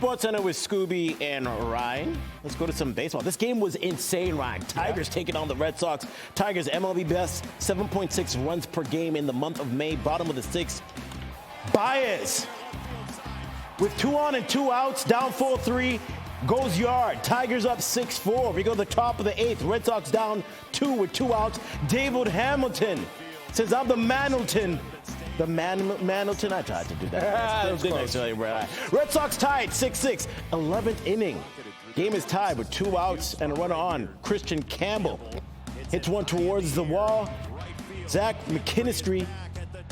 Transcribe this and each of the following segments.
SportsCenter with Scooby and Ryan. Let's go to some baseball. This game was insane, Ryan. Tigers taking on the Red Sox. Tigers MLB best, 7.6 runs per game in the month of May, bottom of the sixth. Baez, with 2 on and 2 outs, down 4-3, goes yard. Tigers up 6-4. We go to the top of the eighth. Red Sox down 2 with 2 outs. David Hamilton says, I'm the Manilton. The Manilton, I tried to do that. Red Sox tied 6-6, 11th inning. Game is tied with 2 outs and a runner on. Christian Campbell hits one towards the wall. Zach McKinstry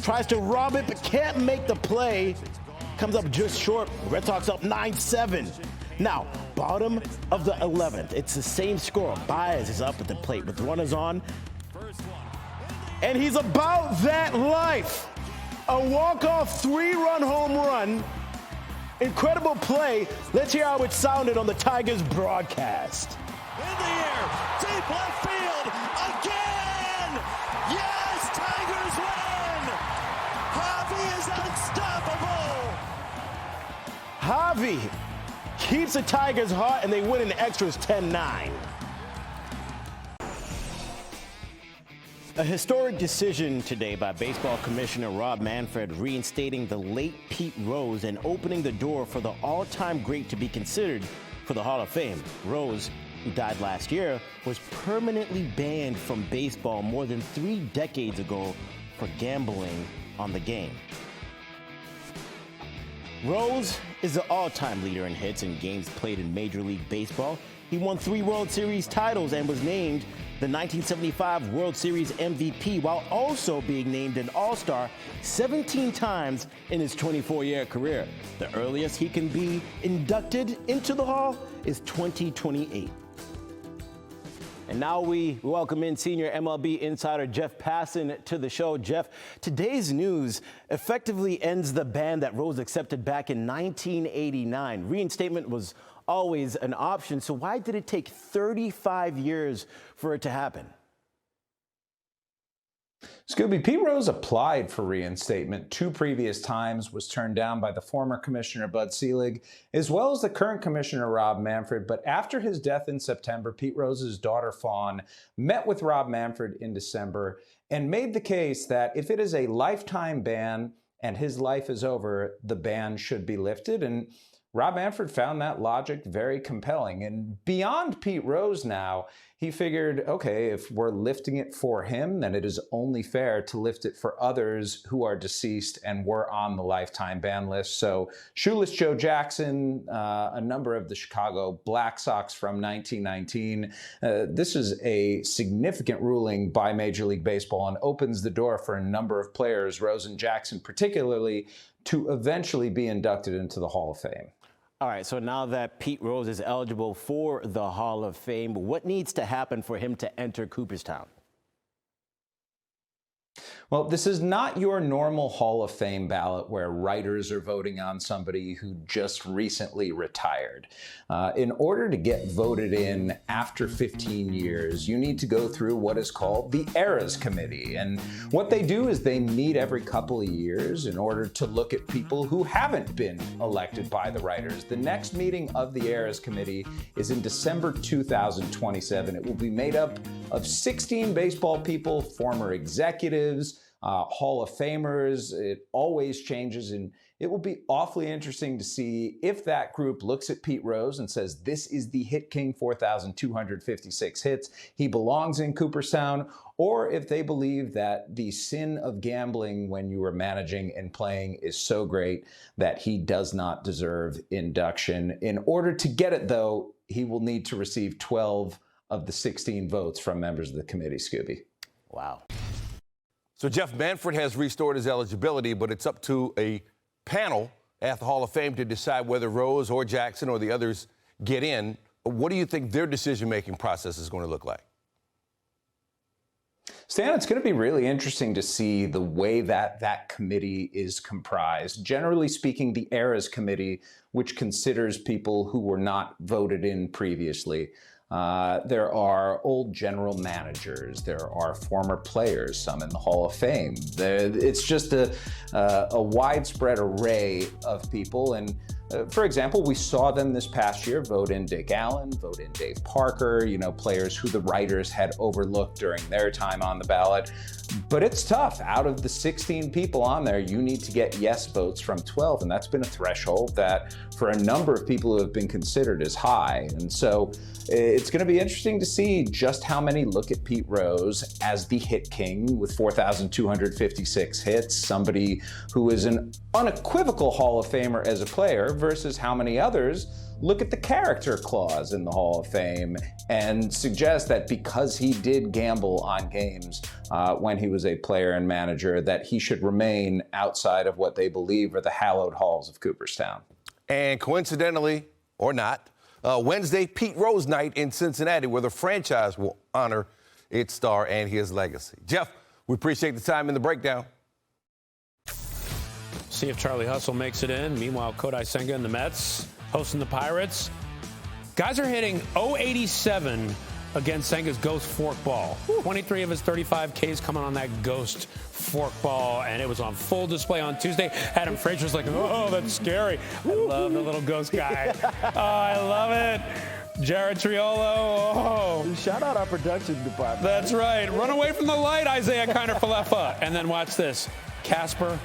tries to rob it but can't make the play. Comes up just short. Red Sox up 9-7. Now, bottom of the 11th. It's the same score. Baez is up at the plate with runners on. And he's about that life. A walk-off 3-run home run. Incredible play. Let's hear how it sounded on the Tigers broadcast. In the air, deep left field, again! Yes, Tigers win! Javi is unstoppable! Javi keeps the Tigers hot, and they win in extras 10-9. A historic decision today by Baseball Commissioner Rob Manfred reinstating the late Pete Rose and opening the door for the all-time great to be considered for the Hall of Fame. Rose, who died last year, was permanently banned from baseball more than 3 decades ago for gambling on the game. Rose is the all-time leader in hits in games played in Major League Baseball. He won 3 World Series titles and was named the 1975 World Series MVP, while also being named an All-Star 17 times in his 24-year career. The earliest he can be inducted into the Hall is 2028. And now we welcome in senior MLB insider Jeff Passan to the show. Jeff, today's news effectively ends the ban that Rose accepted back in 1989. Reinstatement was always an option, so why did it take 35 years for it to happen? Scooby, Pete Rose applied for reinstatement 2 previous times, was turned down by the former commissioner Bud Selig, as well as the current commissioner Rob Manfred. But after his death in September, Pete Rose's daughter Fawn met with Rob Manfred in December and made the case that if it is a lifetime ban and his life is over, the ban should be lifted. And Rob Manfred found that logic very compelling. And beyond Pete Rose now, he figured, okay, if we're lifting it for him, then it is only fair to lift it for others who are deceased and were on the lifetime ban list. So Shoeless Joe Jackson, a number of the Chicago Black Sox from 1919. This is a significant ruling by Major League Baseball and opens the door for a number of players, Rose and Jackson particularly, to eventually be inducted into the Hall of Fame. All right, so now that Pete Rose is eligible for the Hall of Fame, what needs to happen for him to enter Cooperstown? Well, this is not your normal Hall of Fame ballot where writers are voting on somebody who just recently retired. In order to get voted in after 15 years, you need to go through what is called the Eras Committee. And what they do is they meet every couple of years in order to look at people who haven't been elected by the writers. The next meeting of the Eras Committee is in December 2027. It will be made up of 16 baseball people, former executives, Hall of Famers. It always changes, and it will be awfully interesting to see if that group looks at Pete Rose and says, this is the hit king, 4,256 hits. He belongs in Cooperstown. Or if they believe that the sin of gambling when you are managing and playing is so great that he does not deserve induction. In order to get it, though, he will need to receive 12 of the 16 votes from members of the committee, Scooby. Wow. So Jeff, Manfred has restored his eligibility, but it's up to a panel at the Hall of Fame to decide whether Rose or Jackson or the others get in. What do you think their decision-making process is going to look like? Stan, it's going to be really interesting to see the way that that committee is comprised. Generally speaking, the Eras Committee, which considers people who were not voted in previously. There are old general managers. There are former players, some in the Hall of Fame. It's just a widespread array of people. And For example, we saw them this past year vote in Dick Allen, vote in Dave Parker, players who the writers had overlooked during their time on the ballot. But it's tough. Out of the 16 people on there, you need to get yes votes from 12, and that's been a threshold that for a number of people who have been considered is high. And so it's going to be interesting to see just how many look at Pete Rose as the hit king with 4,256 hits, somebody who is an unequivocal Hall of Famer as a player, versus how many others look at the character clause in the Hall of Fame and suggest that because he did gamble on games when he was a player and manager, that he should remain outside of what they believe are the hallowed halls of Cooperstown. And coincidentally, or not, Wednesday, Pete Rose night in Cincinnati, where the franchise will honor its star and his legacy. Jeff, we appreciate the time in the breakdown. See if Charlie Hustle makes it in. Meanwhile, Kodai Senga and the Mets hosting the Pirates. Guys are hitting .087 against Senga's ghost forkball. 23 of his 35 Ks coming on that ghost forkball, and it was on full display on Tuesday. Adam Frazier's like, oh, that's scary. I love the little ghost guy. Oh, I love it. Jared Triolo. Oh. Shout out our production department. That's right. Run away from the light, Isaiah Kiner-Falefa. And then watch this. Casper,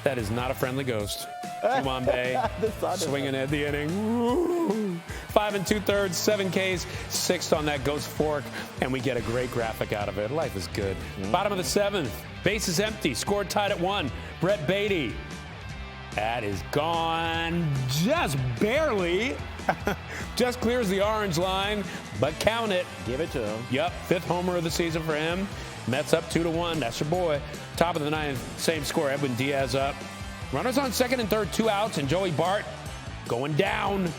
that is not a friendly ghost. Kumambe swinging at the inning. Woo. 5 2/3, 7 Ks, 6 on that ghost fork, and we get a great graphic out of it. Life is good. Bottom of the 7th, bases empty, scored tied at 1. Brett Beatty. That is gone just barely. Just clears the orange line, but count it. Give it to him. Yep, 5th homer of the season for him. Mets up 2-1. That's your boy. Top of the 9th, same score. Edwin Diaz up. Runners on 2nd and 3rd, 2 outs, and Joey Bart going down.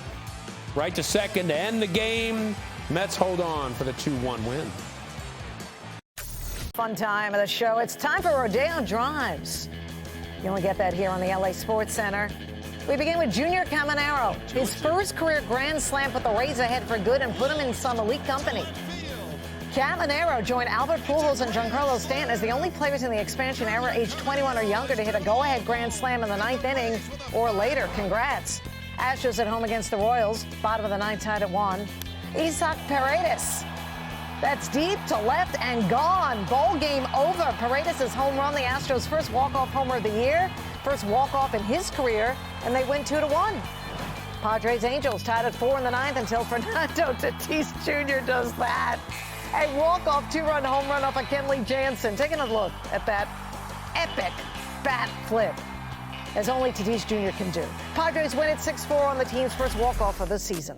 Right to second to end the game. Mets hold on for the 2-1 win. Fun time of the show. It's time for Rodeo Drives. You only get that here on the LA Sports Center. We begin with Junior Caminero. His first career grand slam put the Rays ahead for good and put him in some elite company. Caminero joined Albert Pujols and Giancarlo Stanton as the only players in the expansion era aged 21 or younger to hit a go-ahead grand slam in the 9th inning or later. Congrats. Astros at home against the Royals. Bottom of the 9th, tied at 1. Isaac Paredes. That's deep to left and gone. Ball game over. Paredes' home run, the Astros' first walk-off homer of the year. First walk-off in his career, and they win 2-1. Padres Angels tied at 4 in the 9th until Fernando Tatis Jr. does that. A walk-off 2-run home run off of Kenley Jansen. Taking a look at that epic bat flip, as only Tatis Jr. can do. Padres win at 6-4 on the team's first walk-off of the season.